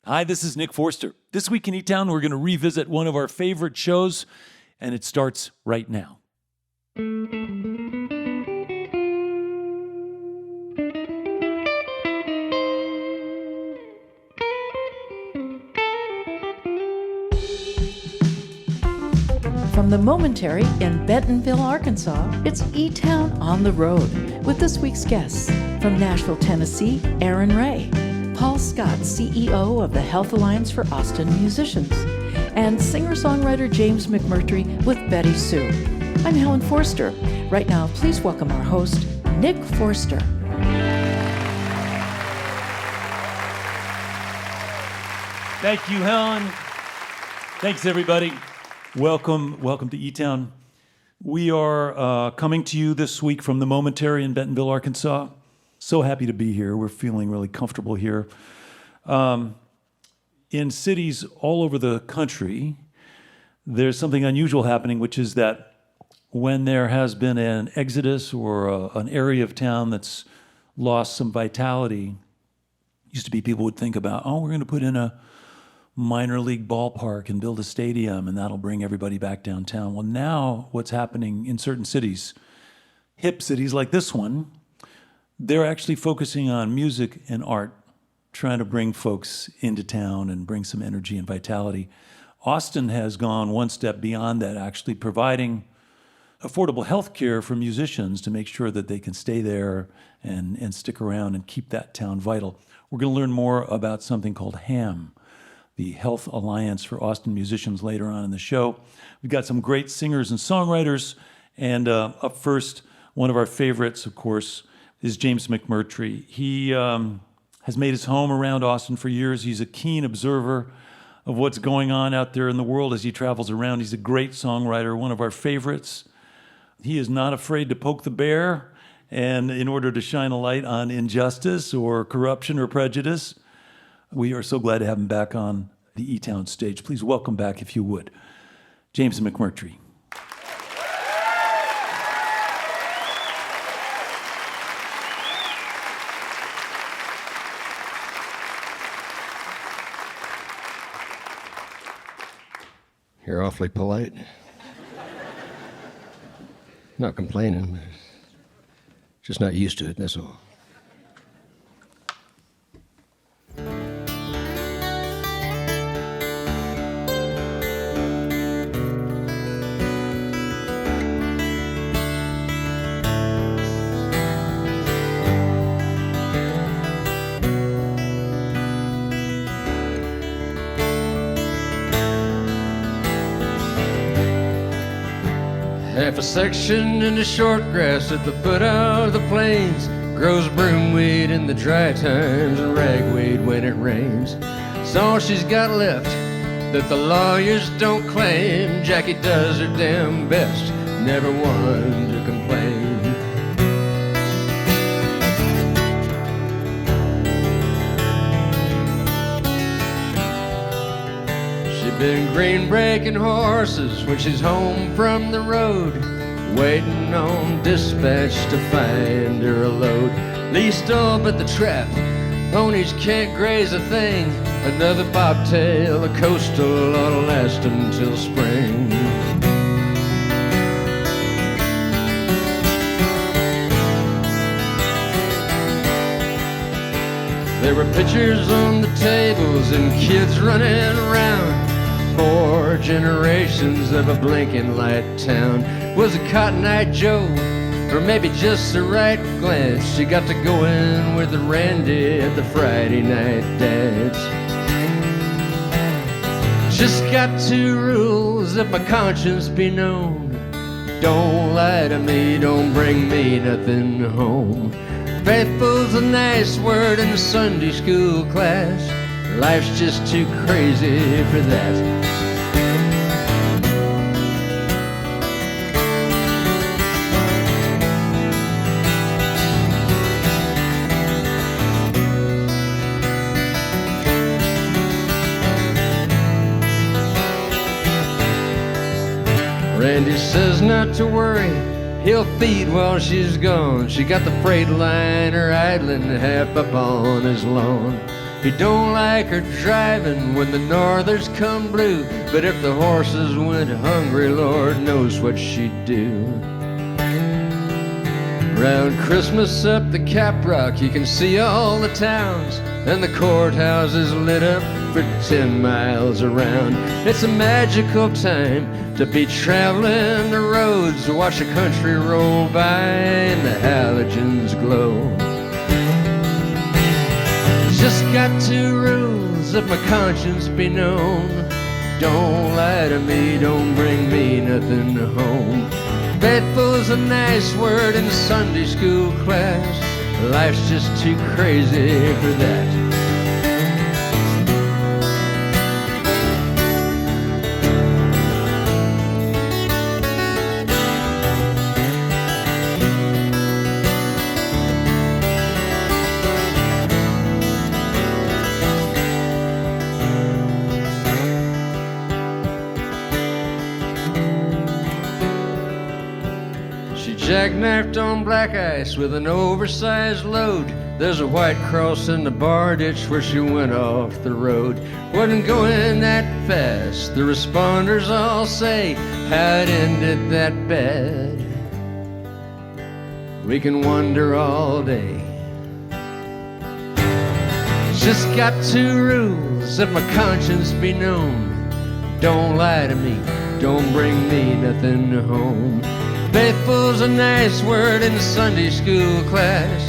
Hi, this is Nick Forster. This week in eTown, we're going to revisit one of our favorite shows, and it starts right now. From the Momentary in Bentonville, Arkansas, it's eTown on the Road with this week's guests. From Nashville, Tennessee, Erin Rae, Paul Scott, CEO of the Health Alliance for Austin Musicians, and singer-songwriter James McMurtry with BettySoo. I'm Helen Forster. Right now, please welcome our host, Nick Forster. Thank you, Helen. Thanks, everybody. Welcome to eTown. We are coming to you this week from the Momentary in Bentonville, Arkansas. So happy to be here. We're feeling really comfortable here. In cities all over the country, there's something unusual happening, which is that when there has been an exodus or an area of town that's lost some vitality, used to be people would think about, we're going to put in a minor league ballpark and build a stadium, and that'll bring everybody back downtown. Well, now what's happening in certain cities, hip cities like this one, they're actually focusing on music and art, trying to bring folks into town and bring some energy and vitality. Austin has gone one step beyond that, actually providing affordable health care for musicians to make sure that they can stay there and stick around and keep that town vital. We're going to learn more about something called HAAM, the Health Alliance for Austin Musicians, later on in the show. We've got some great singers and songwriters, and up first, one of our favorites, of course, is James McMurtry. He has made his home around Austin for years. He's a keen observer of what's going on out there in the world as he travels around. He's a great songwriter, one of our favorites. He is not afraid to poke the bear, and in order to shine a light on injustice or corruption or prejudice. We are so glad to have him back on the eTown stage. Please welcome back, if you would, James McMurtry. You're awfully polite. Not complaining, just not used to it, that's all. Half a section in the short grass at the foot of the plains grows broomweed in the dry times and ragweed when it rains. It's all she's got left that the lawyers don't claim. Jackie does her damn best, never one to complain. Been green breaking horses when she's home from the road, waiting on dispatch to find her a load. Least all but the trap, ponies can't graze a thing. Another bobtail, a coastal ought to last until spring. There were pictures on the tables and kids running around. 4 generations of a blinking light town. Was it Cotton Eye Joe, or maybe just the right glance? She got to go in with Randy at the Friday night dance. Just got 2 rules, if my conscience be known. Don't lie to me, don't bring me nothing home. Faithful's a nice word in a Sunday school class. Life's just too crazy for that. Randy says not to worry, he'll feed while she's gone. She got the freight liner idling half up on his lawn. He don't like her driving when the northers come blue, but if the horses went hungry, Lord knows what she'd do. Round Christmas up the Cap Rock, you can see all the towns, and the courthouses lit up for 10 miles around. It's a magical time to be traveling the roads, to watch the country roll by and the halogens glow. Just got 2 rules, if my conscience be known. Don't lie to me, don't bring me nothing home. Faithful's a nice word in Sunday school class. Life's just too crazy for that. Jackknifed on black ice with an oversized load. There's a white cross in the bar ditch where she went off the road. Wasn't going that fast, the responders all say how it ended that bad. We can wonder all day. Just got 2 rules, if my conscience be known. Don't lie to me, don't bring me nothing home. Faithful's a nice word in the Sunday school class.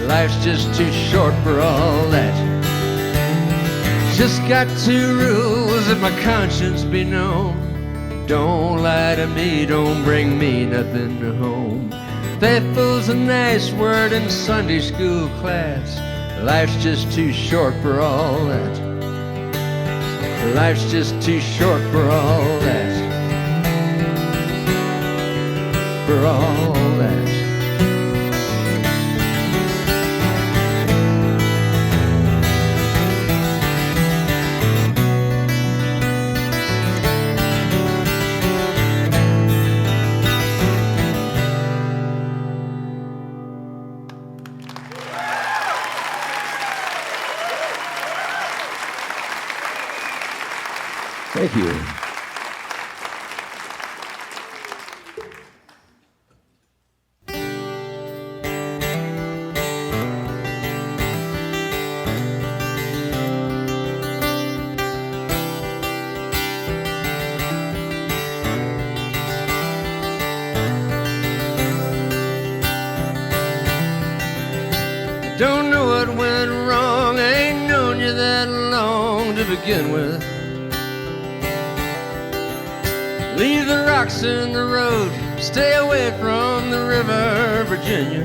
Life's just too short for all that. Just got 2 rules, if my conscience be known. Don't lie to me, don't bring me nothing home. Faithful's a nice word in the Sunday school class. Life's just too short for all that. Life's just too short for all that. For all that. Thank you. Don't know what went wrong, I ain't known you that long to begin with. Leave the rocks in the road, stay away from the river, Virginia.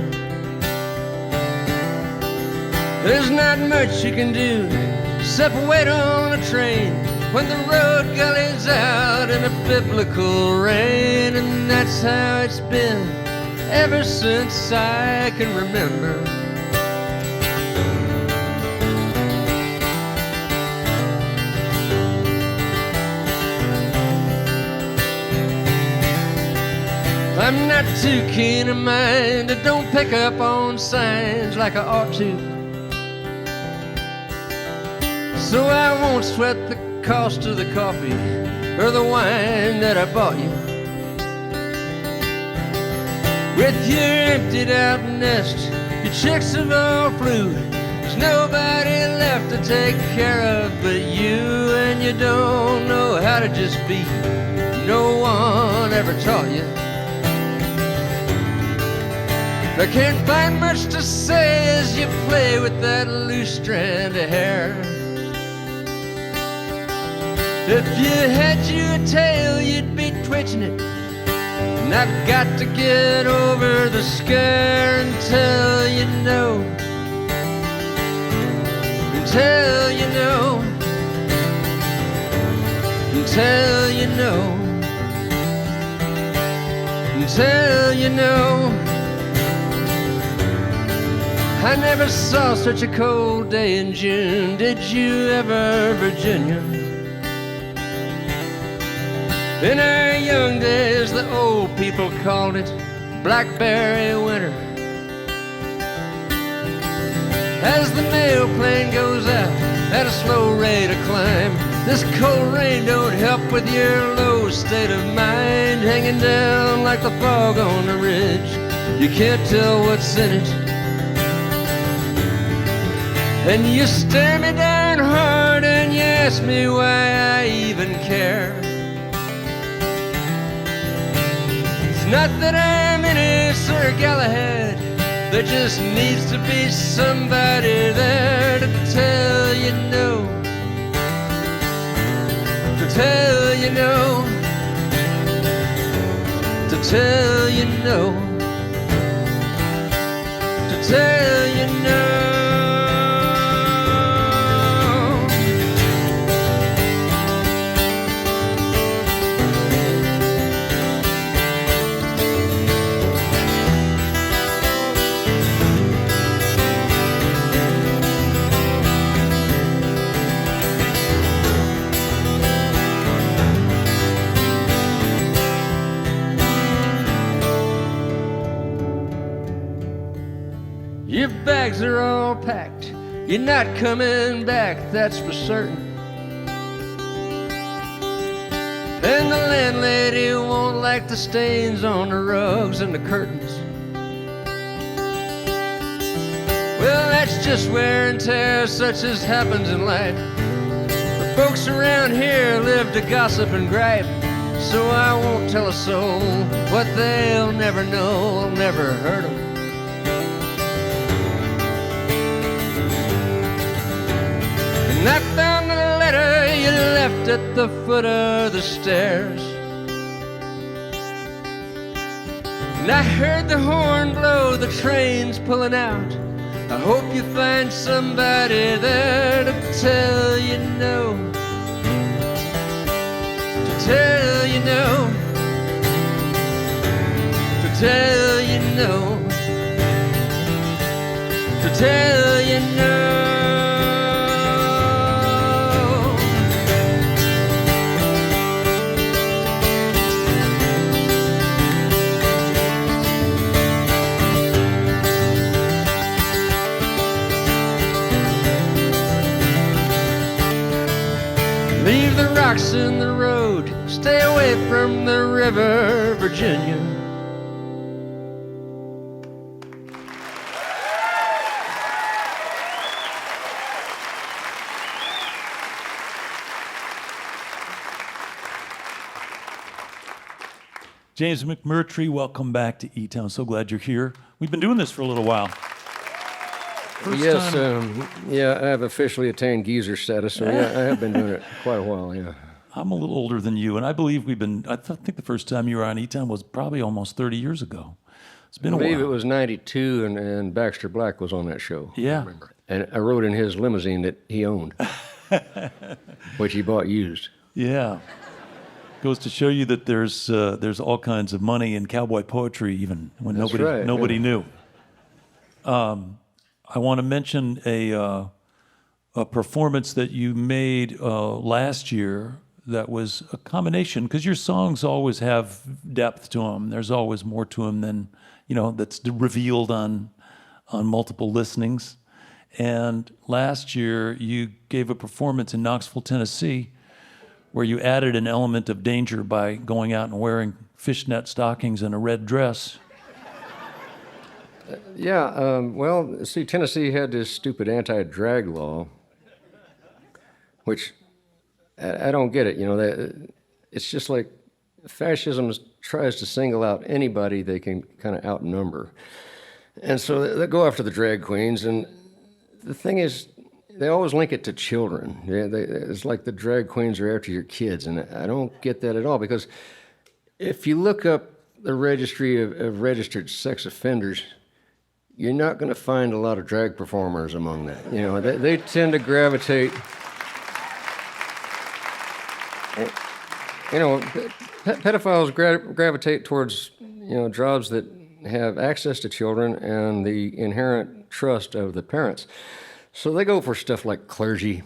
There's not much you can do, except wait on a train when the road gullies out in a biblical rain. And that's how it's been ever since I can remember. I'm not too keen of mind, I don't pick up on signs like I ought to. So I won't sweat the cost of the coffee or the wine that I bought you. With your emptied out nest, your chicks have all flew. There's nobody left to take care of but you, and you don't know how to just be. No one ever taught you. I can't find much to say as you play with that loose strand of hair. If you had you a tail, you'd be twitching it. And I've got to get over the scare until you know. Until you know. Until you know. Until you know. I never saw such a cold day in June. Did you ever, Virginia? In our young days, the old people called it blackberry winter. As the mail plane goes out at a slow rate of climb. This cold rain don't help with your low state of mind, hanging down like the fog on the ridge. You can't tell what's in it, and you stare me down hard and you ask me why I even care. It's not that I'm any Sir Galahad, there just needs to be somebody there to tell you no, to tell you no, to tell you no, to tell you no. Your bags are all packed, you're not coming back, that's for certain. And the landlady won't like the stains on the rugs and the curtains. Well, that's just wear and tear, such as happens in life. The folks around here live to gossip and gripe, so I won't tell a soul what they'll never know, will never hurt them. And I found the letter you left at the foot of the stairs, and I heard the horn blow, the train's pulling out. I hope you find somebody there to tell you no, to tell you no, to tell you no, to tell you no. Leave the rocks in the road, stay away from the river, Virginia. James McMurtry, welcome back to eTown. So glad you're here. We've been doing this for a little while. Yes, yeah, I have officially attained geezer status, so yeah, I have been doing it quite a while, yeah. I'm a little older than you, and I believe I think the first time you were on eTown was probably almost 30 years ago. It's been a I believe while. it was 92, and Baxter Black was on that show. Yeah. And I rode in his limousine that he owned, which he bought used. Yeah. Goes to show you that there's all kinds of money in cowboy poetry, even when That's nobody right, knew. I want to mention a performance that you made last year that was a combination, because your songs always have depth to them. There's always more to them than, that's revealed on multiple listenings. And last year you gave a performance in Knoxville, Tennessee, where you added an element of danger by going out and wearing fishnet stockings and a red dress. Yeah, well, see, Tennessee had this stupid anti-drag law, which I don't get it. It's just like fascism tries to single out anybody they can kind of outnumber. And so they go after the drag queens, and the thing is, they always link it to children. It's like the drag queens are after your kids, and I don't get that at all, because if you look up the registry of registered sex offenders, you're not going to find a lot of drag performers among that. They tend to gravitate. Pedophiles gravitate towards jobs that have access to children and the inherent trust of the parents. So they go for stuff like clergy,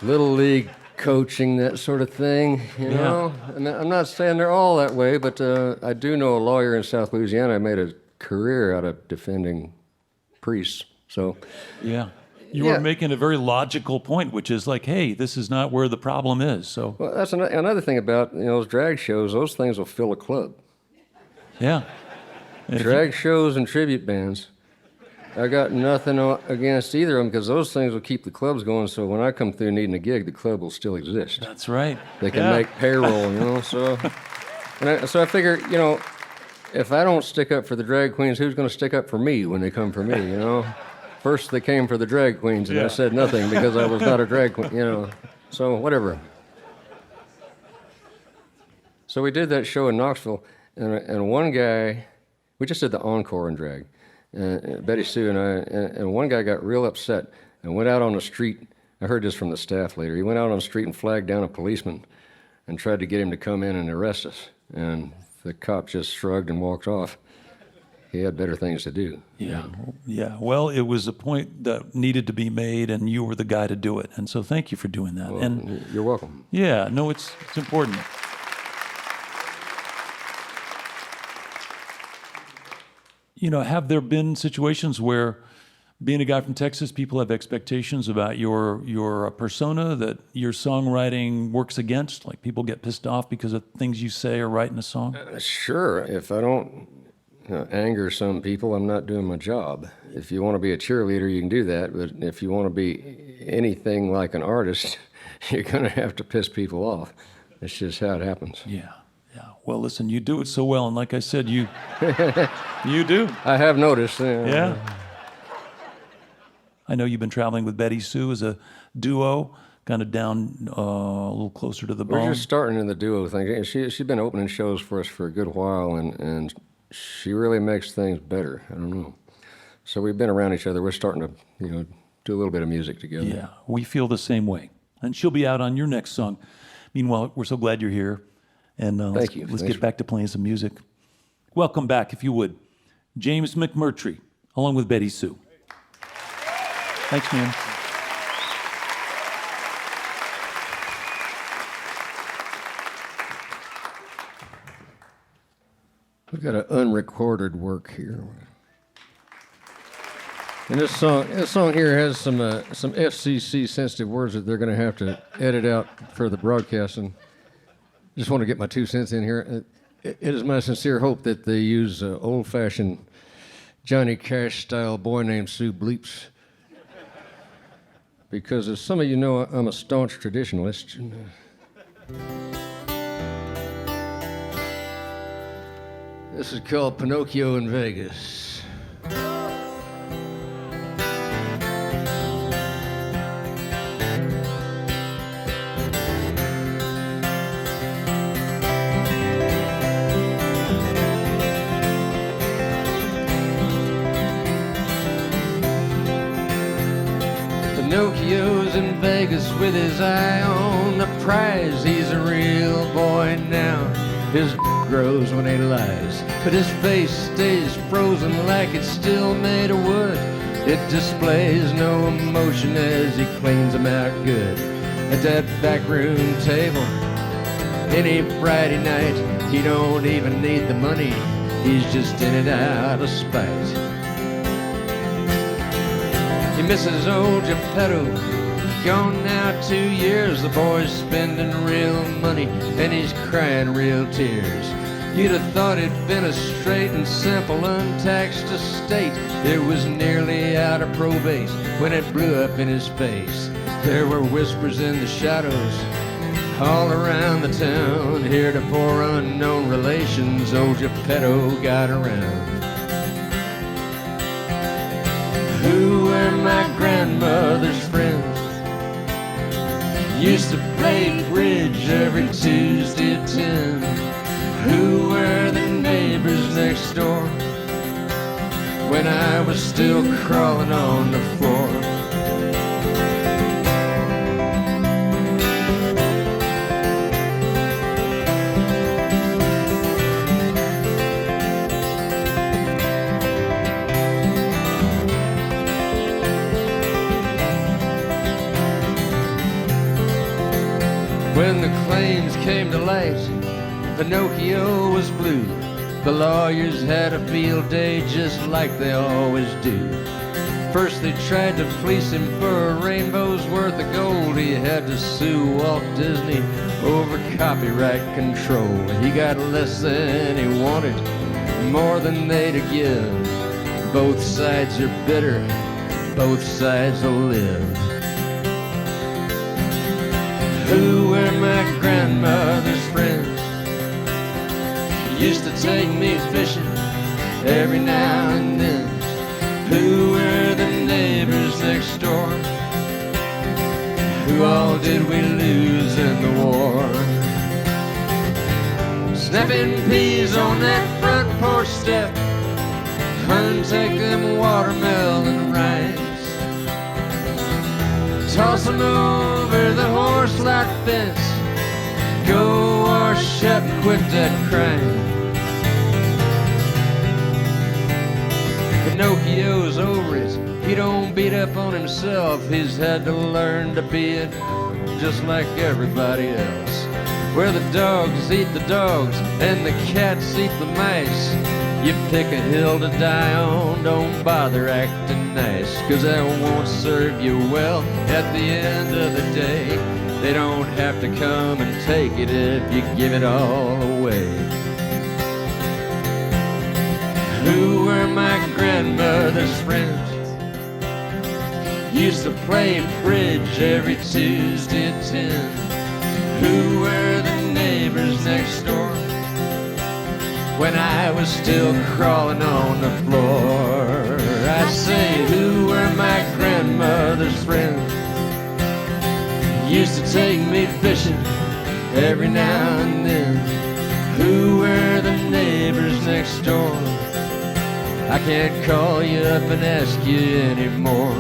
little league coaching, that sort of thing. And I'm not saying they're all that way, but I do know a lawyer in South Louisiana who made a career out of defending priests. So, Yeah. You were making a very logical point, which is like, hey, this is not where the problem is. So, Well, that's another thing about those drag shows. Those things will fill a club. yeah. And if Drag shows and tribute bands. I got nothing against either of them because those things will keep the clubs going. So when I come through needing a gig, the club will still exist. That's right. They can make payroll, So, so I figure, if I don't stick up for the drag queens, who's going to stick up for me when they come for me? First they came for the drag queens, and I said nothing because I was not a drag queen. So whatever. So we did that show in Knoxville, and one guy, we just did the encore in drag. BettySoo and I, and one guy got real upset and went out on the street. I heard this from the staff later. He went out on the street and flagged down a policeman and tried to get him to come in and arrest us. And the cop just shrugged and walked off. He had better things to do. Yeah. Yeah. Well, it was a point that needed to be made, and you were the guy to do it. And so thank you for doing that. Well, and you're welcome. yeah, no, it's important. Have there been situations where, being a guy from Texas, people have expectations about your persona that your songwriting works against? Like people get pissed off because of things you say or write in a song? Sure. If I don't anger some people, I'm not doing my job. If you want to be a cheerleader, you can do that. But if you want to be anything like an artist, you're going to have to piss people off. That's just how it happens. Yeah. Yeah. Well, listen, you do it so well, and like I said, you do. I have noticed. Yeah. I know you've been traveling with BettySoo as a duo, kind of down a little closer to the bone. We're just starting in the duo thing. She's been opening shows for us for a good while, and she really makes things better. I don't know. So we've been around each other. We're starting to, do a little bit of music together. Yeah, we feel the same way. And she'll be out on your next song. Meanwhile, we're so glad you're here. And Thank you. Let's Thanks get back to playing some music. Welcome back, if you would, James McMurtry, along with BettySoo. Thanks, man. We've got an unrecorded work here. And this song here has some FCC sensitive words that they're going to have to edit out for the broadcast. And just want to get my 2 cents in here. It is my sincere hope that they use old-fashioned Johnny Cash-style Boy Named Sue bleeps. Because as some of you know, I'm a staunch traditionalist. This is called Pinocchio in Vegas. Pinocchio's in Vegas with his eye on the prize. He's a real boy now. His grows when he lies, but his face stays frozen like it's still made of wood. It displays no emotion as he cleans them out good. At that backroom table, any Friday night, he don't even need the money. He's just in it out of spite. He misses old Geppetto, gone now 2 years. The boy's spending real money and he's crying real tears. You'd have thought it'd been a straight and simple untaxed estate. It was nearly out of probate when it blew up in his face. There were whispers in the shadows all around the town. Here to poor unknown relations old Geppetto got around. Who were my grandmother's friends? Used to play bridge every Tuesday at 10. Who were the neighbors next door when I was still crawling on the floor? When the claims came to light, Pinocchio was blue. The lawyers had a field day just like they always do. First they tried to fleece him for a rainbow's worth of gold. He had to sue Walt Disney over copyright control. He got less than he wanted, more than they'd give. Both sides are bitter, both sides will live. Who were my grandmother's friends? Used to take me fishing every now and then. Who were the neighbors next door? Who all did we lose in the war? Snapping peas on that front porch step, untake them watermelon rinds, toss them over the horse-like fence, go wash up and quit that crying. Pinocchio's over it, he don't beat up on himself. He's had to learn to be it just like everybody else. Where the dogs eat the dogs and the cats eat the mice, you pick a hill to die on, don't bother acting nice, 'cause that won't serve you well at the end of the day. They don't have to come and take it if you give it all away. Who were my grandmother's friends? Used to play bridge every Tuesday at 10. Who were the neighbors next door when I was still crawling on the floor? I say, who were my grandmother's friends? Used to take me fishing every now and then. Who were the neighbors next door? I can't call you up and ask you anymore.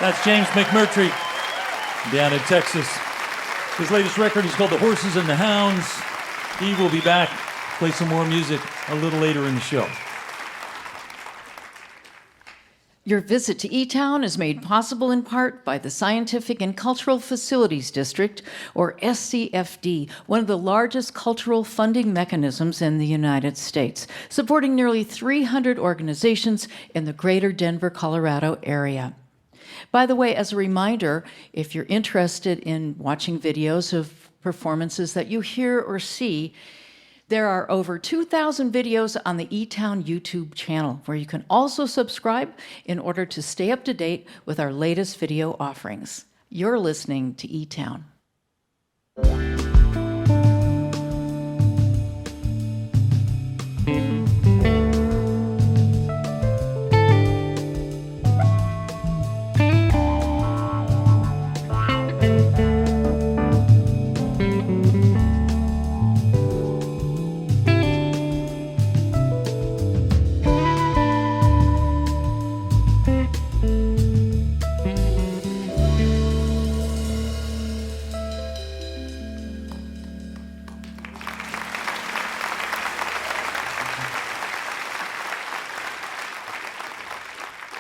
That's James McMurtry down in Texas. His latest record is called The Horses and the Hounds. He will be back, play some more music a little later in the show. Your visit to eTown is made possible in part by the Scientific and Cultural Facilities District, or SCFD, one of the largest cultural funding mechanisms in the United States, supporting nearly 300 organizations in the greater Denver, Colorado area. By the way, as a reminder, if you're interested in watching videos of performances that you hear or see, there are over 2,000 videos on the eTown YouTube channel, where you can also subscribe in order to stay up to date with our latest video offerings. You're listening to eTown.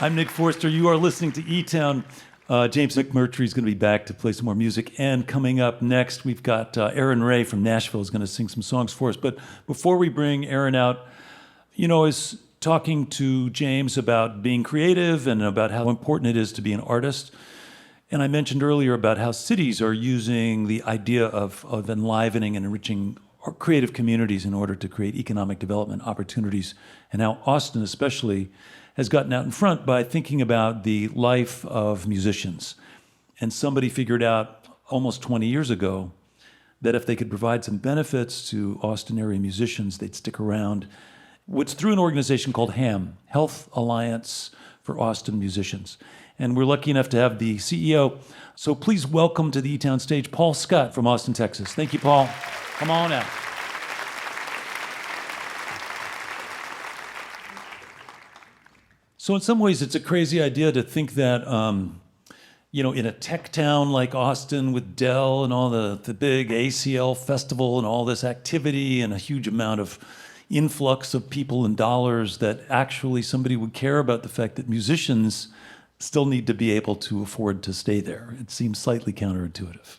I'm Nick Forster. You are listening to eTown. James McMurtry is going to be back to play some more music. And coming up next, we've got Erin Rae from Nashville is going to sing some songs for us. But before we bring Erin out, I was talking to James about being creative and about how important it is to be an artist. And I mentioned earlier about how cities are using the idea of enlivening and enriching our creative communities in order to create economic development opportunities, and how Austin especially has gotten out in front by thinking about the life of musicians. And somebody figured out almost 20 years ago that if they could provide some benefits to Austin area musicians, they'd stick around. It's through an organization called HAAM, Health Alliance for Austin Musicians. And we're lucky enough to have the CEO. So please welcome to the eTown stage, Paul Scott from Austin, Texas. Thank you, Paul. Come on out. So in some ways, it's a crazy idea to think that, in a tech town like Austin with Dell and all the big ACL festival and all this activity and a huge amount of influx of people and dollars, that actually somebody would care about the fact that musicians still need to be able to afford to stay there. It seems slightly counterintuitive.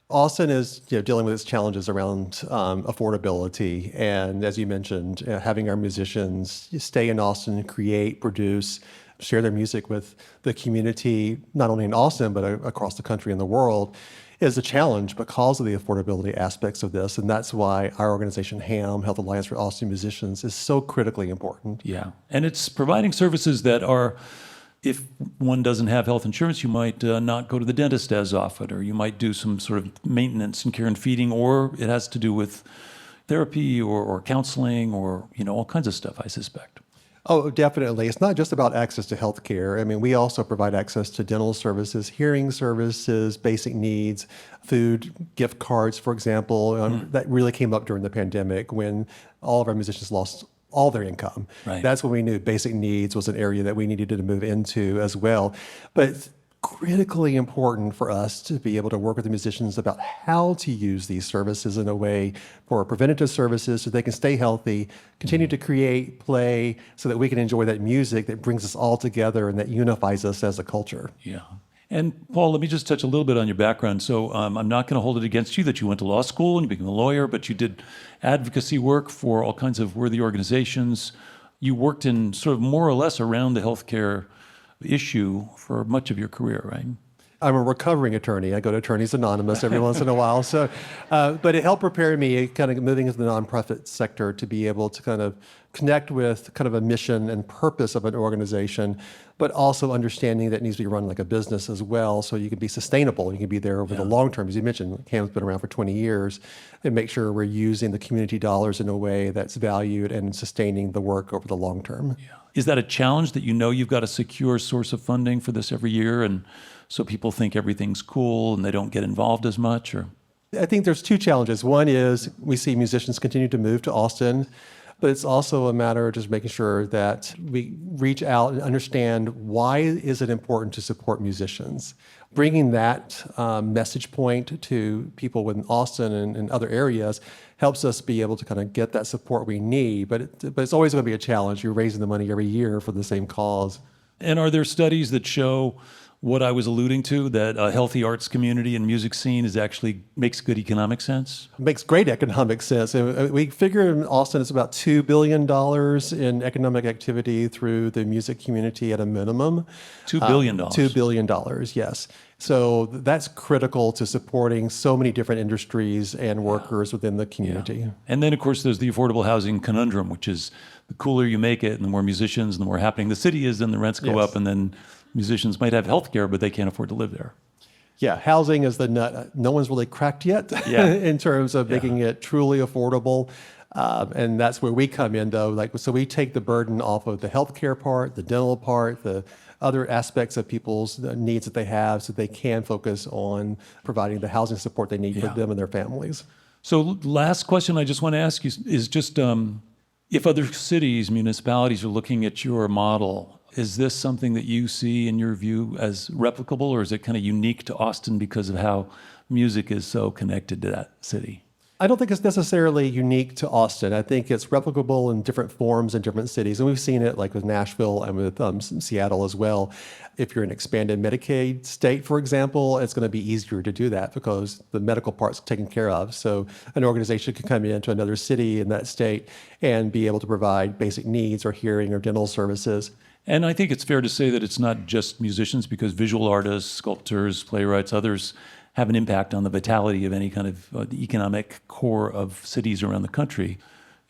Austin is dealing with its challenges around affordability. And as you mentioned, having our musicians stay in Austin, create, produce, share their music with the community, not only in Austin, but across the country and the world, is a challenge because of the affordability aspects of this. And that's why our organization, HAAM, Health Alliance for Austin Musicians, is so critically important. Yeah. And it's providing services that are, if one doesn't have health insurance, you might not go to the dentist as often, or you might do some sort of maintenance and care and feeding, or it has to do with therapy or counseling or, all kinds of stuff, I suspect. Oh, definitely. It's not just about access to health care. I mean, we also provide access to dental services, hearing services, basic needs, food, gift cards, for example. That really came up during the pandemic when all of our musicians lost all their income. Right. That's when we knew basic needs was an area that we needed to move into as well. But it's critically important for us to be able to work with the musicians about how to use these services in a way for preventative services so they can stay healthy, continue to create, play, so that we can enjoy that music that brings us all together and that unifies us as a culture. Yeah. And Paul, let me just touch a little bit on your background. So I'm not going to hold it against you that you went to law school and you became a lawyer, but you did advocacy work for all kinds of worthy organizations. You worked in sort of more or less around the healthcare issue for much of your career, right? I'm a recovering attorney. I go to Attorneys Anonymous every once in a while. So, but it helped prepare me kind of moving into the nonprofit sector to be able to kind of connect with kind of a mission and purpose of an organization, but also understanding that it needs to be run like a business as well. So you can be sustainable. You can be there over the long term. As you mentioned, HAAM's been around for 20 years, and make sure we're using the community dollars in a way that's valued and sustaining the work over the long term. Yeah. Is that a challenge that you've got a secure source of funding for this every year, and so people think everything's cool and they don't get involved as much? Or I think there's two challenges. One is we see musicians continue to move to Austin, but it's also a matter of just making sure that we reach out and understand why is it important to support musicians. Bringing that message point to people in Austin and other areas helps us be able to kind of get that support we need. But it's always going to be a challenge. You're raising the money every year for the same cause. And are there studies that show what I was alluding to, that a healthy arts community and music scene makes good economic sense? It makes great economic sense. And we figure in Austin it's about $2 billion in economic activity through the music community at a minimum. $2 billion? $2 billion, yes. So that's critical to supporting so many different industries and workers within the community. Yeah. And then, of course, there's the affordable housing conundrum, which is the cooler you make it and the more musicians and the more happening the city is, then the rents go up, and then musicians might have health care, but they can't afford to live there. Yeah, housing is the nut. No one's really cracked yet in terms of making it truly affordable. And that's where we come in, though. So we take the burden off of the healthcare part, the dental part, the other aspects of people's needs that they have, so they can focus on providing the housing support they need for them and their families. So last question I just want to ask you is just if other cities, municipalities are looking at your model, is this something that you see in your view as replicable, or is it kind of unique to Austin because of how music is so connected to that city? I don't think it's necessarily unique to Austin. I think it's replicable in different forms in different cities. And we've seen it like with Nashville and with Seattle as well. If you're an expanded Medicaid state, for example, it's going to be easier to do that because the medical part's taken care of. So an organization could come into another city in that state and be able to provide basic needs or hearing or dental services. And I think it's fair to say that it's not just musicians, because visual artists, sculptors, playwrights, others have an impact on the vitality of any kind of the economic core of cities around the country.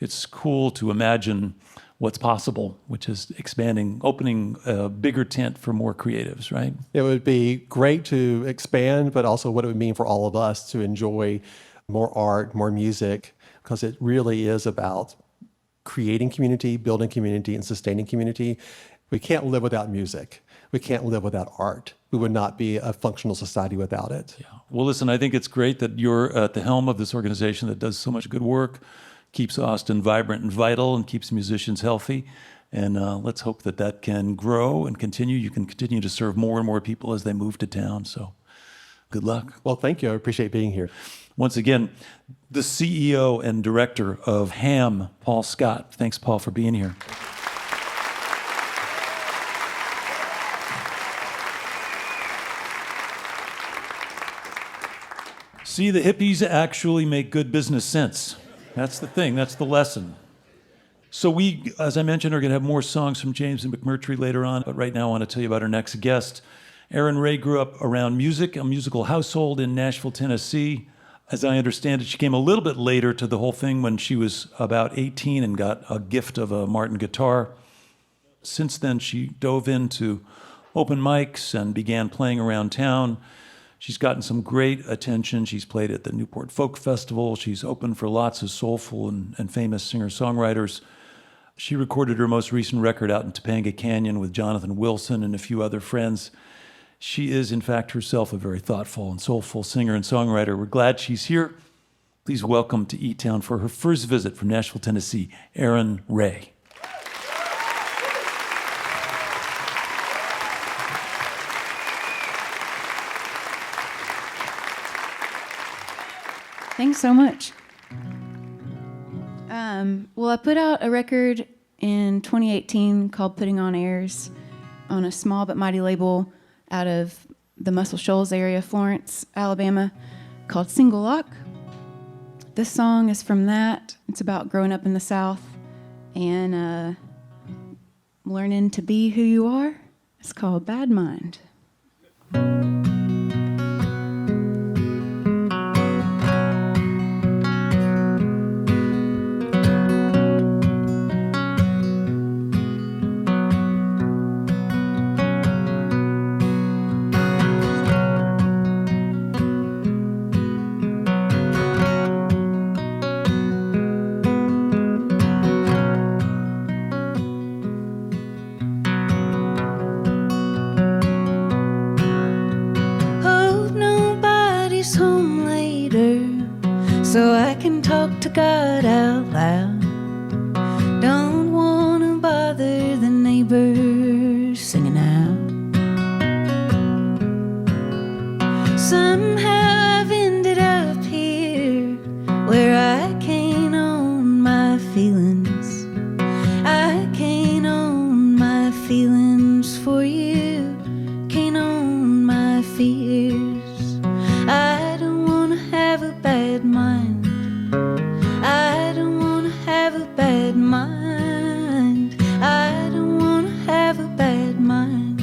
It's cool to imagine what's possible, which is expanding, opening a bigger tent for more creatives, right? It would be great to expand, but also what it would mean for all of us to enjoy more art, more music, because it really is about creating community, building community, and sustaining community. We can't live without music. We can't live without art. We would not be a functional society without it. Yeah. Well, listen, I think it's great that you're at the helm of this organization that does so much good work, keeps Austin vibrant and vital, and keeps musicians healthy. And let's hope that that can grow and continue. You can continue to serve more and more people as they move to town. So good luck. Well, thank you. I appreciate being here. Once again, the CEO and director of HAAM, Paul Scott. Thanks, Paul, for being here. See, the hippies actually make good business sense. That's the thing. That's the lesson. So we, as I mentioned, are going to have more songs from James and McMurtry later on. But right now I want to tell you about our next guest. Erin Rae grew up around music, a musical household in Nashville, Tennessee. As I understand it, she came a little bit later to the whole thing when she was about 18 and got a gift of a Martin guitar. Since then, she dove into open mics and began playing around town. She's gotten some great attention. She's played at the Newport Folk Festival. She's opened for lots of soulful and famous singer-songwriters. She recorded her most recent record out in Topanga Canyon with Jonathan Wilson and a few other friends. She is, in fact, herself a very thoughtful and soulful singer and songwriter. We're glad she's here. Please welcome to eTown for her first visit from Nashville, Tennessee, Erin Rae. Thanks so much. Well, I put out a record in 2018 called Putting on Airs on a small but mighty label out of the Muscle Shoals area, Florence, Alabama, called Single Lock. This song is from that. It's about growing up in the South and learning to be who you are. It's called Bad Mind. So I can talk to God out loud. Don't wanna bother the neighbors singing out. Somehow I've ended up here where I can't own my feelings. I can't own my feelings for you. Can't own my fears. I don't wanna have a bad mind. I don't wanna have a bad mind. I don't wanna have a bad mind.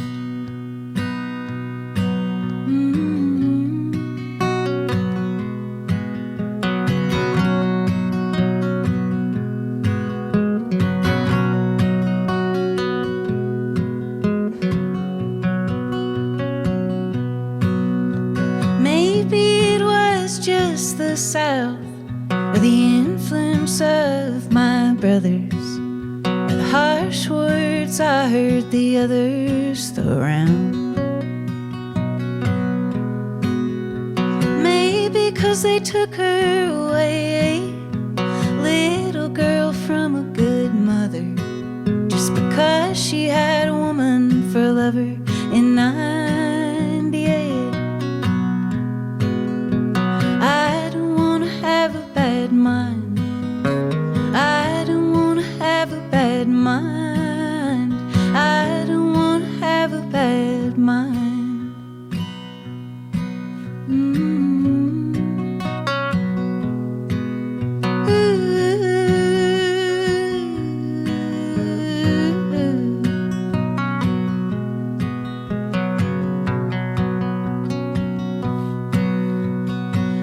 Maybe it was just the South, or the influence of my brothers, or the harsh words I heard the others throw around. Maybe 'cause they took her away, little girl from a good mother, just because she had a woman for a lover in 98. I don't wanna have a bad mind. I don't wanna have a bad mind. I don't wanna have a bad mind.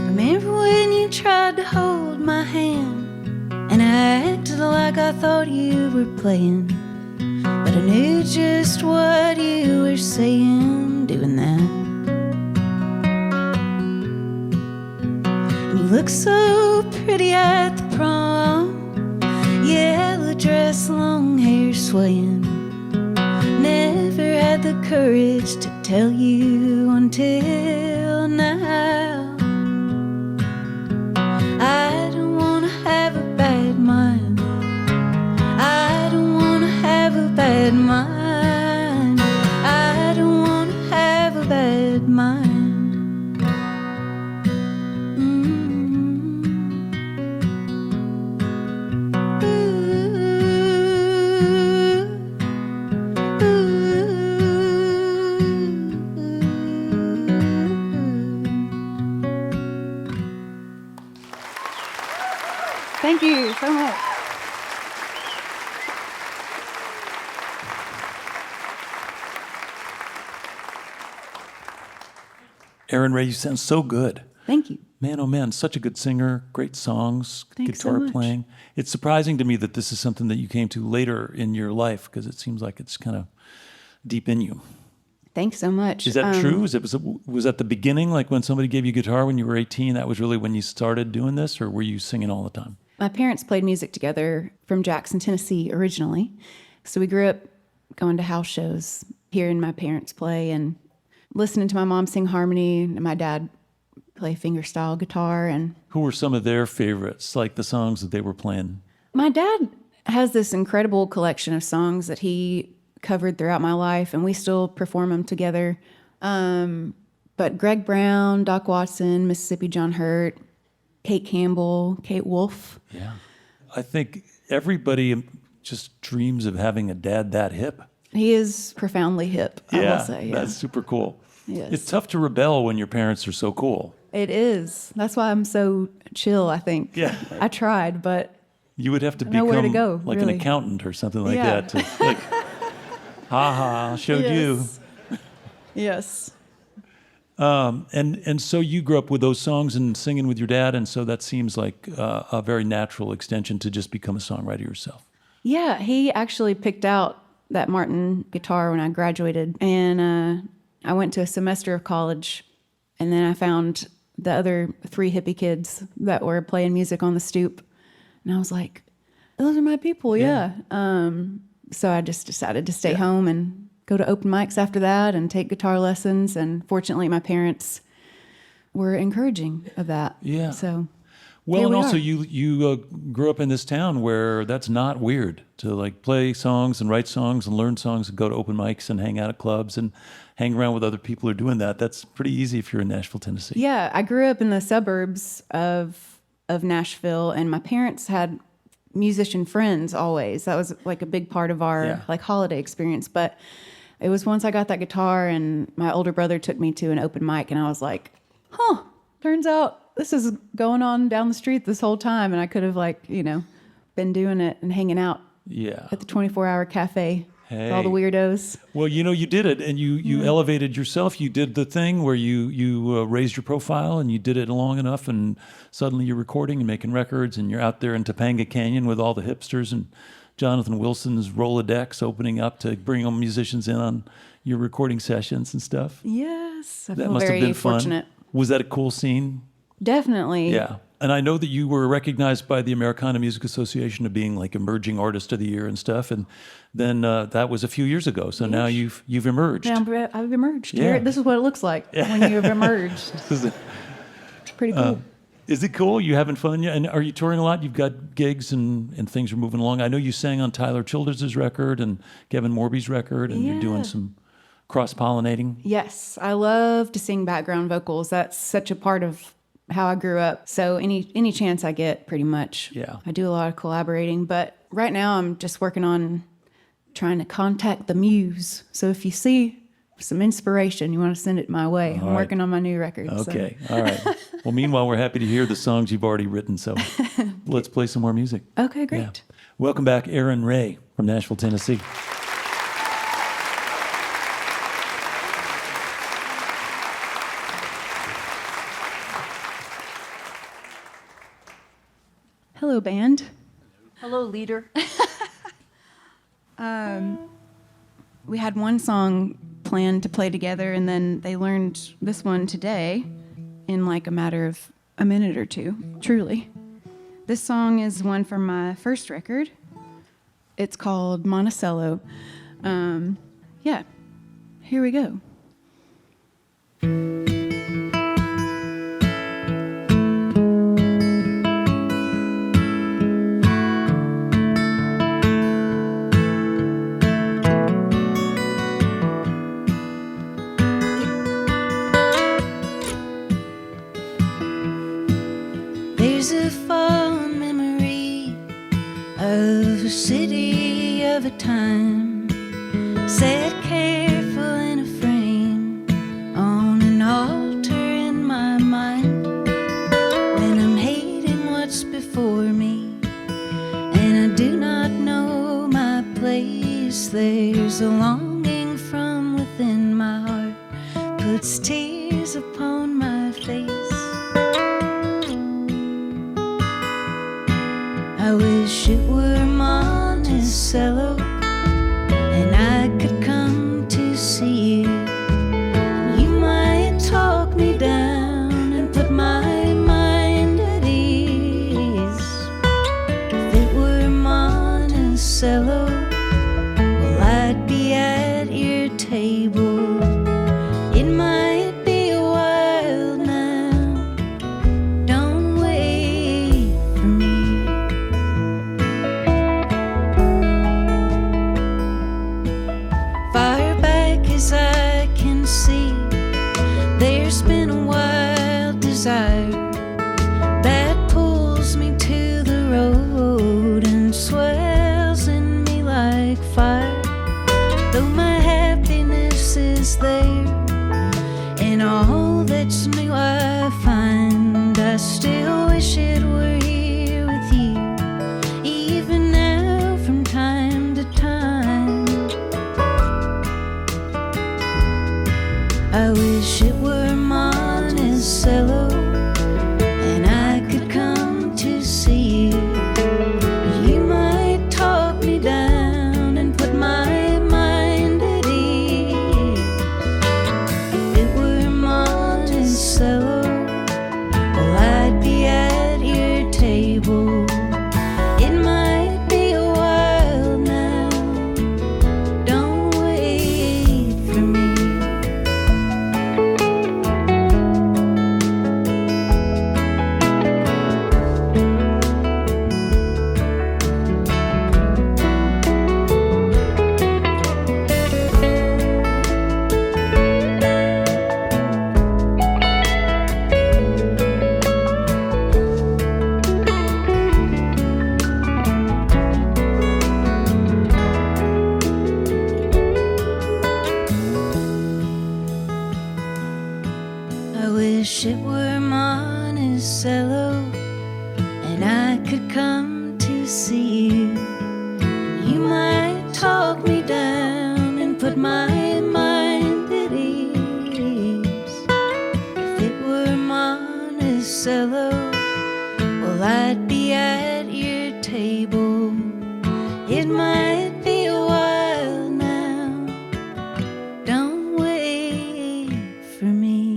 Remember when you tried to hold my hand and I acted like I thought you were playing, but I knew just what you were saying doing that. And you looked so pretty at the prom, yellow dress, long hair swaying. Never had the courage to tell you until now. I don't wanna have a bad mind. I don't wanna have bad mind. I don't want to have a bad mind. Thank you so much. Erin Rae, you sound so good. Thank you. Man, oh man, such a good singer, great songs, Thanks so guitar much. playing. It's surprising to me that this is something that you came to later in your life because it seems like it's kind of deep in you. Thanks so much. Is that true? Was that the beginning, like when somebody gave you guitar when you were 18, that was really when you started doing this, or were you singing all the time? My parents played music together from Jackson, Tennessee originally. So we grew up going to house shows, hearing my parents play and listening to my mom sing harmony and my dad play fingerstyle guitar. And Who were some of their favorites, like the songs that they were playing? my dad has this incredible collection of songs that he covered throughout my life, and we still perform them together. But Greg Brown, Doc Watson, Mississippi John Hurt, Kate Campbell, Kate Wolf. Yeah. I think everybody just dreams of having a dad that hip. He is profoundly hip, I will say. Yeah. That's super cool. Yes. It's tough to rebel when your parents are so cool. It is. That's why I'm so chill, I think. Yeah. I tried, but You would have to know where to become go, like really. an accountant or something like Yeah. that. To, like, ha, I showed you. Yes. And so you grew up with those songs and singing with your dad, and so that seems like a very natural extension to just become a songwriter yourself. Yeah, he actually picked out that Martin guitar when I graduated, and I went to a semester of college, and then I found the other 3 hippie kids that were playing music on the stoop, and I was like, those are my people, yeah. So I just decided to stay home and go to open mics after that and take guitar lessons, and fortunately my parents were encouraging of that. Yeah. So Well, here and we also are. you grew up in this town where that's not weird to like play songs and write songs and learn songs and go to open mics and hang out at clubs and hang around with other people who are doing that. That's pretty easy if you're in Nashville, Tennessee. Yeah, I grew up in the suburbs of Nashville, and my parents had musician friends always. That was like a big part of our like holiday experience. But it was once I got that guitar and my older brother took me to an open mic, and I was like, huh, turns out this is going on down the street this whole time, and I could have been doing it and hanging out Yeah. at the 24-hour cafe with all the Hey. weirdos. Well, you did it, and you elevated yourself. You did the thing where you raised your profile, and you did it long enough, and suddenly you're recording and making records, and you're out there in Topanga Canyon with all the hipsters and Jonathan Wilson's Rolodex opening up to bring all musicians in on your recording sessions and stuff. Yes, I That feel must very have been fun. fortunate. Was that a cool scene? Definitely. Yeah. And I know that you were recognized by the Americana Music Association of being like Emerging Artist of the Year and stuff. And then that was a few years ago. So now you've emerged. Now I've emerged. Yeah. Here, this is what it looks like when you've emerged. Is it- Pretty cool. Is it cool? You having fun? And are you touring a lot? You've got gigs and things are moving along. I know you sang on Tyler Childers' record and Kevin Morby's record, and you're doing Yeah. some cross-pollinating. Yes, I love to sing background vocals. That's such a part of how I grew up. So any chance I get, pretty much. Yeah. I do a lot of collaborating, but right now I'm just working on trying to contact the muse. So if you see some inspiration, you want to send it my way. I'm right. working on my new record. so- Okay. All right. Well, meanwhile, we're happy to hear the songs you've already written. So let's play some more music. Okay, great. Yeah. Welcome back, Erin Rae from Nashville, Tennessee. Hello, band. Hello, leader. We had one song planned to play together, and then they learned this one today in like a matter of a minute or two, truly. This song is one from my first record. It's called Monticello. Yeah, here we go. of a city of a time, set careful in a frame on an altar in my mind. When I'm hating what's before me and I do not know my place, there's a longing from within my heart, puts tears upon my face. I wish it were Monticello and I could come to see you. You might talk me down and put my mind at ease. If it were Monticello, well, I'd be at your table. It might be a while now. Don't wait for me. Far back as I can see, there's been a wild desire that pulls me to the road and swells in me like fire. Though my happiness is there and all that's new I find, I still wish it were here with you, even now from time to time. I wish it were Monticello and I could come to see you. You might talk me down and put my mind at ease. If it were Monticello, well, I'd be at your table. It might be a while now. Don't wait for me. I wish it were Monticello and I could come to see you. You might talk me down and put my mind at ease. If it were Monticello, well, I'd be at your table. It might be a while now. Don't wait for me.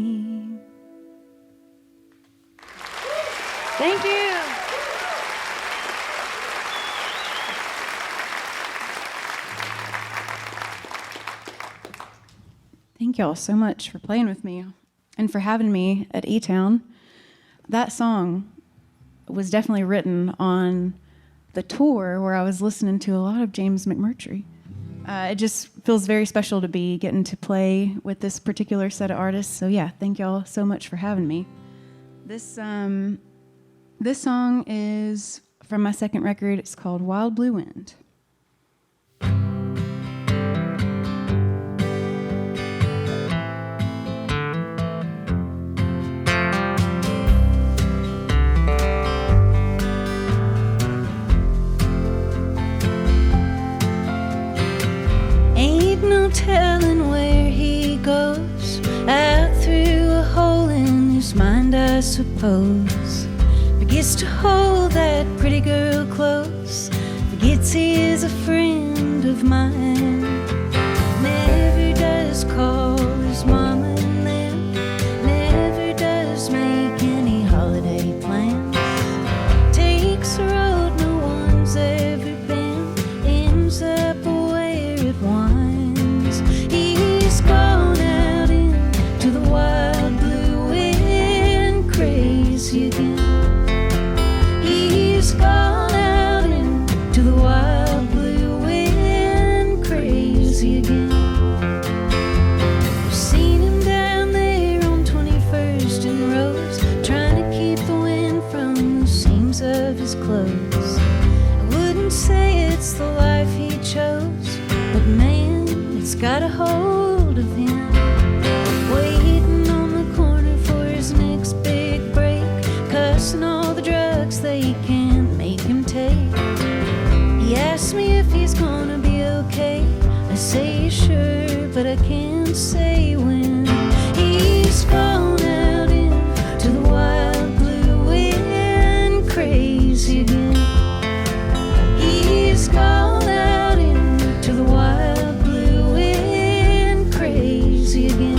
Thank you. Thank y'all so much for playing with me and for having me at eTown. That song was definitely written on the tour where I was listening to a lot of James McMurtry. It just feels very special to be getting to play with this particular set of artists. So yeah, thank y'all so much for having me. This song is from my second record. It's called Wild Blue Wind. Ain't no telling where he goes, out through a hole in his mind, I suppose. Forgets to hold that pretty girl close, forgets he is a friend of mine. Never does call his mama and them, never does make any holiday plans. Takes a road no one's ever been, ends up where it winds. He's gone out into the wild blue wind, crazy again. He's gone out into the wild blue wind, crazy. But man, it's got a hold of him, waiting on the corner for his next big break, cussing all the drugs they can't make him take. He asks me if he's gonna be okay. I say sure, but I can't say when. He's gone out into the wild blue wind, crazy again. He's gone out into the wild blue wind, crazy again.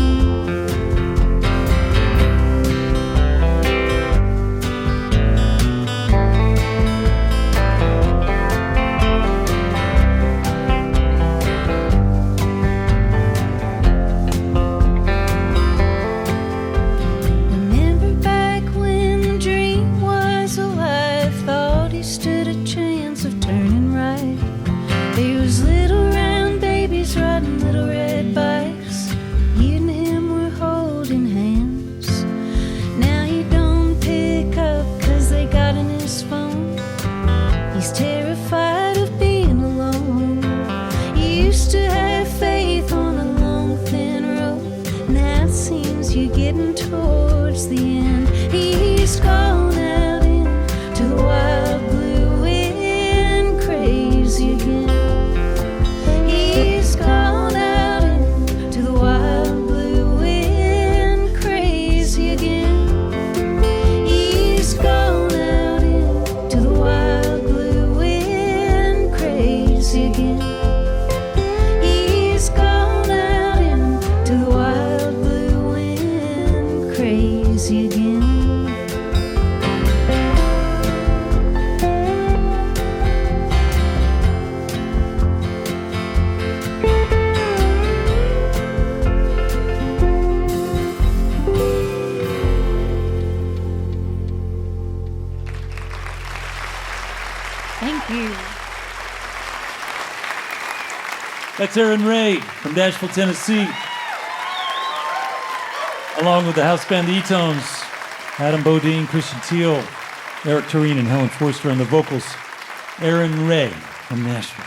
Remember back when the dream was alive, thought he stood a chance of turning right. There was little round babies riding little red bikes. He and him were holding hands. Now he don't pick up 'cause they got in his phone. He's terrified of being alone. He used to have faith on a long thin road. Now it seems you're getting towards the end. He's gone out into the wild blue wind, crazy again. He's gone out into the wild blue wind, crazy again. He's gone out into the wild blue wind, crazy again. He's gone out into the wild blue wind, crazy again. Thank you. That's Erin Rae from Nashville, Tennessee. Along with the house band, the eTones, Adam Bodine, Christian Teal, Eric Tureen, and Helen Forster on the vocals. Erin Rae from Nashville.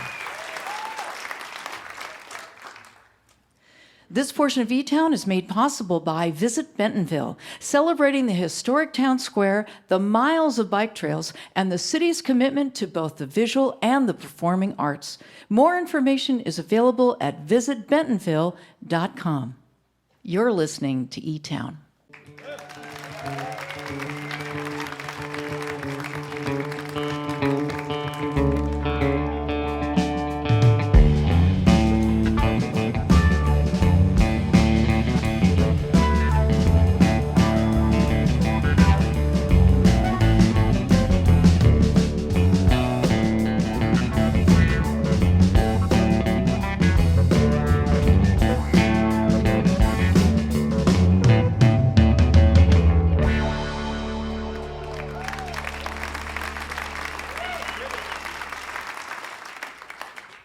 This portion of eTown is made possible by Visit Bentonville, celebrating the historic town square, the miles of bike trails, and the city's commitment to both the visual and the performing arts. More information is available at visitbentonville.com. You're listening to eTown.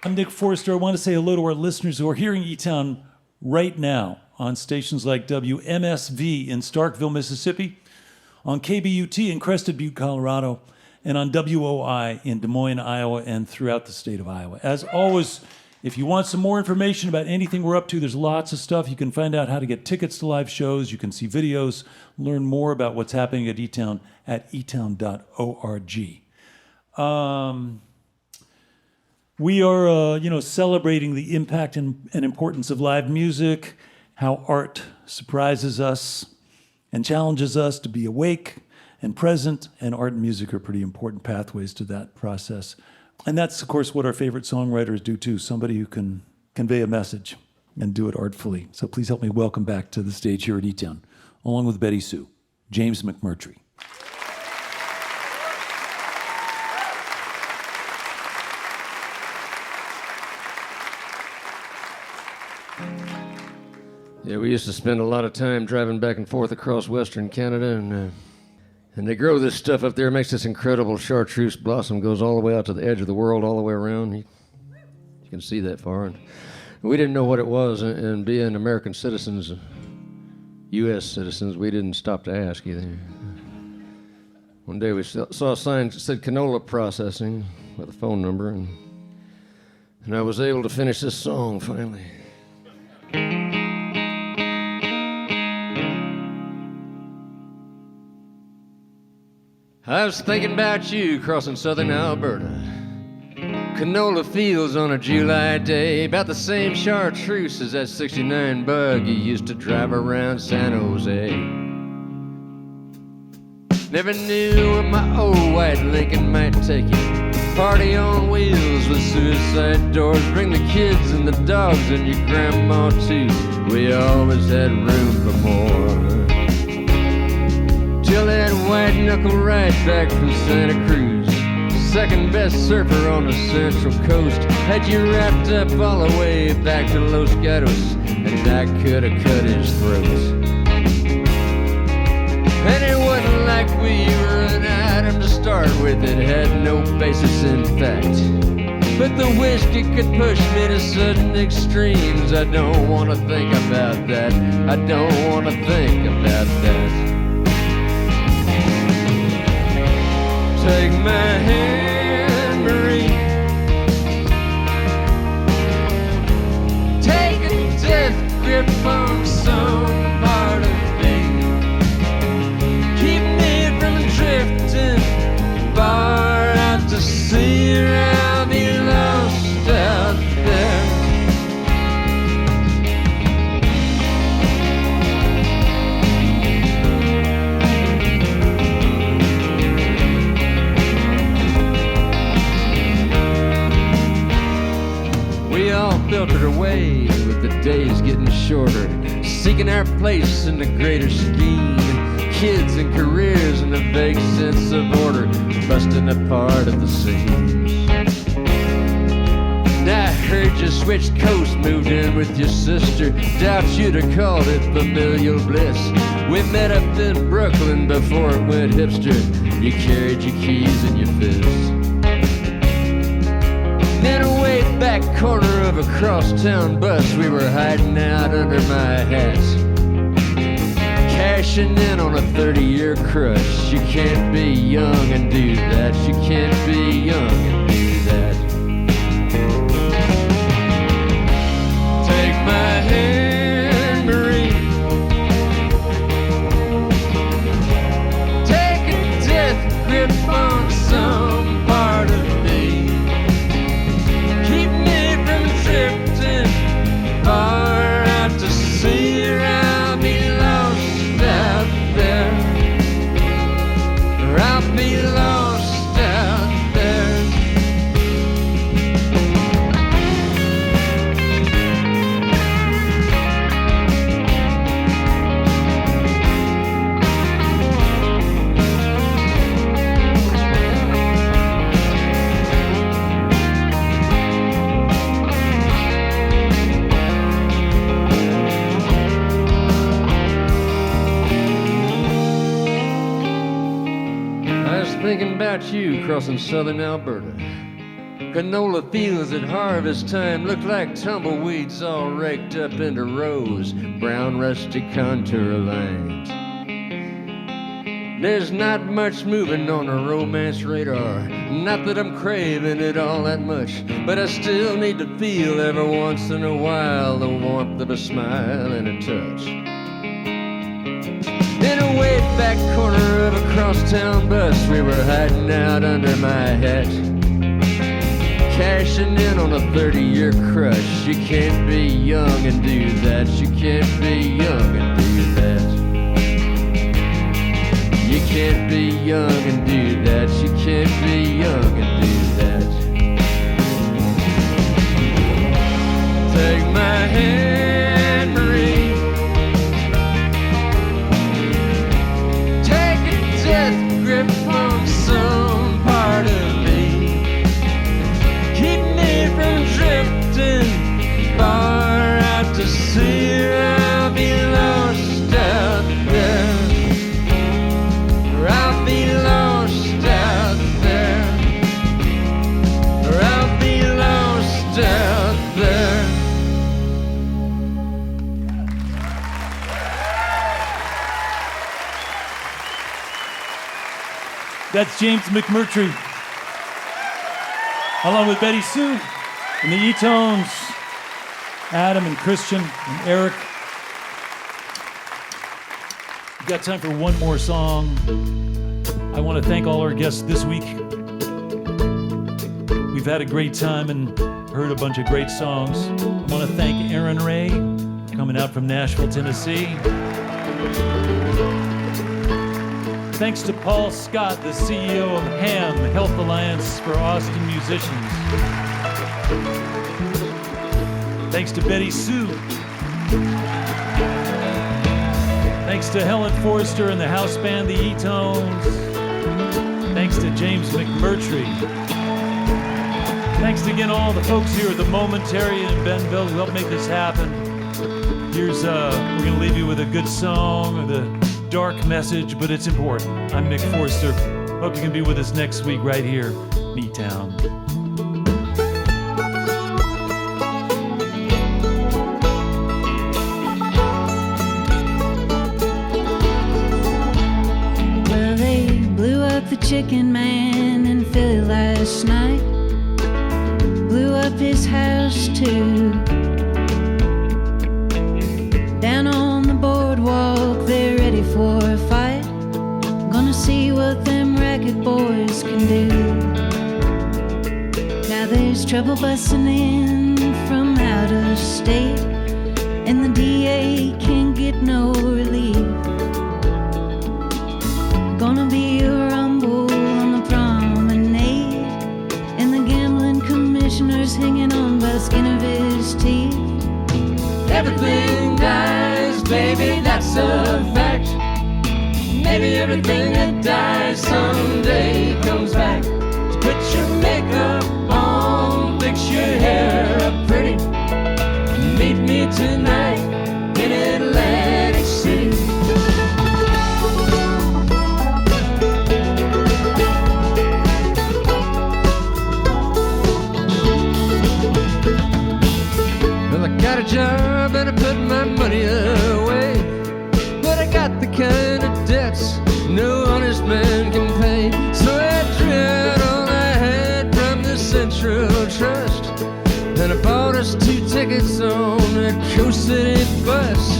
I'm Nick Forster. I want to say hello to our listeners who are hearing eTown right now on stations like WMSV in Starkville, Mississippi, on KBUT in Crested Butte, Colorado, and on WOI in Des Moines, Iowa, and throughout the state of Iowa. As always, if you want some more information about anything we're up to, there's lots of stuff. You can find out how to get tickets to live shows. You can see videos, learn more about what's happening at eTown at etown.org. We are, celebrating the impact and importance of live music, how art surprises us and challenges us to be awake and present, and art and music are pretty important pathways to that process. And that's, of course, what our favorite songwriters do, too, somebody who can convey a message and do it artfully. So please help me welcome back to the stage here at eTown, along with BettySoo, James McMurtry. Yeah, we used to spend a lot of time driving back and forth across western Canada, and they grow this stuff up there. It makes this incredible chartreuse blossom, goes all the way out to the edge of the world, all the way around. You can see that far. And we didn't know what it was, and being American citizens, U.S. citizens, we didn't stop to ask either. One day we saw a sign that said canola processing with a phone number, and And I was able to finish this song finally. I was thinking about you crossing southern Alberta. Canola fields on a July day, about the same chartreuse as that 69 bug you used to drive around San Jose. Never knew where my old white Lincoln might take you. Party on wheels with suicide doors. Bring the kids and the dogs and your grandma too. We always had room for more. Till that white knuckle ride back from Santa Cruz. Second best surfer on the Central Coast. Had you wrapped up all the way back to Los Gatos. And I could have cut his throat. And it wasn't like we were an item to start with. It had no basis in fact. But the whiskey could push me to sudden extremes. I don't want to think about that. I don't want to think about that. Take my hand, Marie. Take a death grip on some part of me. Keep me from drifting far out to sea, or I'll be lost out there. Filtered away with the days getting shorter, seeking our place in the greater scheme. Kids and careers and a vague sense of order, busting apart at the seams. Now I heard you switched coast, moved in with your sister. Doubt you'd have called it familial bliss. We met up in Brooklyn before it went hipster. You carried your keys in your fist. In a way back corner of a crosstown bus, we were hiding out under my hat, cashing in on a 30-year crush. You can't be young and do that. You can't be young and do that. Take my hand, Marie. Take a death grip on some part of me. Drifting far out to sea, or I'll be lost out there. Or I'll be lost out there. Thinking about you crossing southern Alberta. Canola fields at harvest time look like tumbleweeds all raked up into rows, brown rusty contour lines. There's not much moving on a romance radar. Not that I'm craving it all that much, but I still need to feel every once in a while the warmth of a smile and a touch. In a way back corner of a crosstown bus, we were hiding out under my hat, cashing in on a 30-year crush. You can't be young and do that. You can't be young and do that. You can't be young and do that. You can't be young and do that. Take my hand, Marie. Death grip on some part of me. Keep me from drifting far out to sea, or I'll be lost out there. Or I'll be lost out there. Or I'll be lost out there. That's James McMurtry, along with BettySoo. And the eTones, Adam and Christian and Eric. We've got time for one more song. I want to thank all our guests this week. We've had a great time and heard a bunch of great songs. I want to thank Erin Rae, coming out from Nashville, Tennessee. Thanks to Paul Scott, the CEO of HAAM, Health Alliance for Austin Musicians. Thanks to BettySoo. Thanks to Helen Forrester and the house band, the eTones. Thanks to James McMurtry. Thanks again all the folks here at the Momentary in Bentonville who helped make this happen. Here's, we're going to leave you with a good song, with a dark message, but it's important. I'm Nick Forster. Hope you can be with us next week right here in eTown. Well, they blew up the chicken man in Philly last night. Blew up his house too. Down on the boardwalk, they're ready for a fight. Gonna see what them racket boys can do. Now there's trouble busting in from out of state, and the DA can't get no relief. Gonna be a rumble on the promenade, and the gambling commissioner's hanging on by the skin of his teeth. Everything dies, baby, that's a fact. Maybe everything that dies someday comes back. So put your makeup on, fix your hair up pretty. Meet me tonight in Atlantic City. Well, I got a job and I put my money away, but I got the kind of debts no honest man can pay. So I drew out all I had from the Central Trust, and I bought us 2 tickets on that Coast City bus.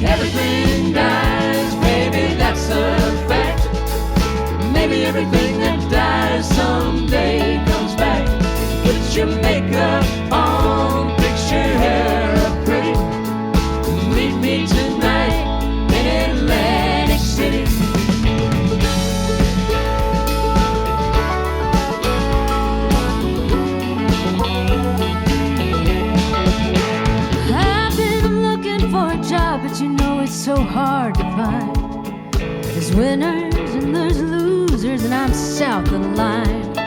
Everything dies, baby, that's a fact. Maybe everything that dies someday comes back. Put your makeup on, fix your hair up pretty. Meet me tonight in Atlantic City. I've been looking for a job, but you know it's so hard to find. There's winners and there's losers, and I'm south of the line.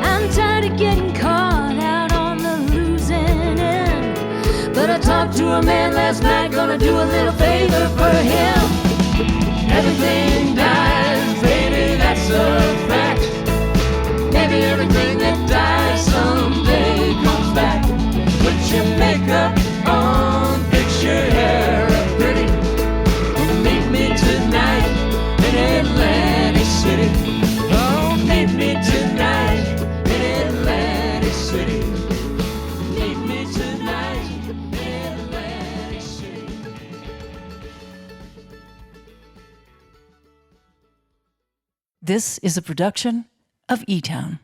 I'm tired of getting caught out on the losing end, but I talked to a man last night, gonna do a little favor for him. Everything dies, baby, that's a fact. Maybe everything that dies someday comes back. Put your makeup on, fix your hair up pretty, and meet me tonight in Atlantic City. Oh, meet me tonight in Atlantic City. Meet me tonight in Atlantic City. This is a production of eTown.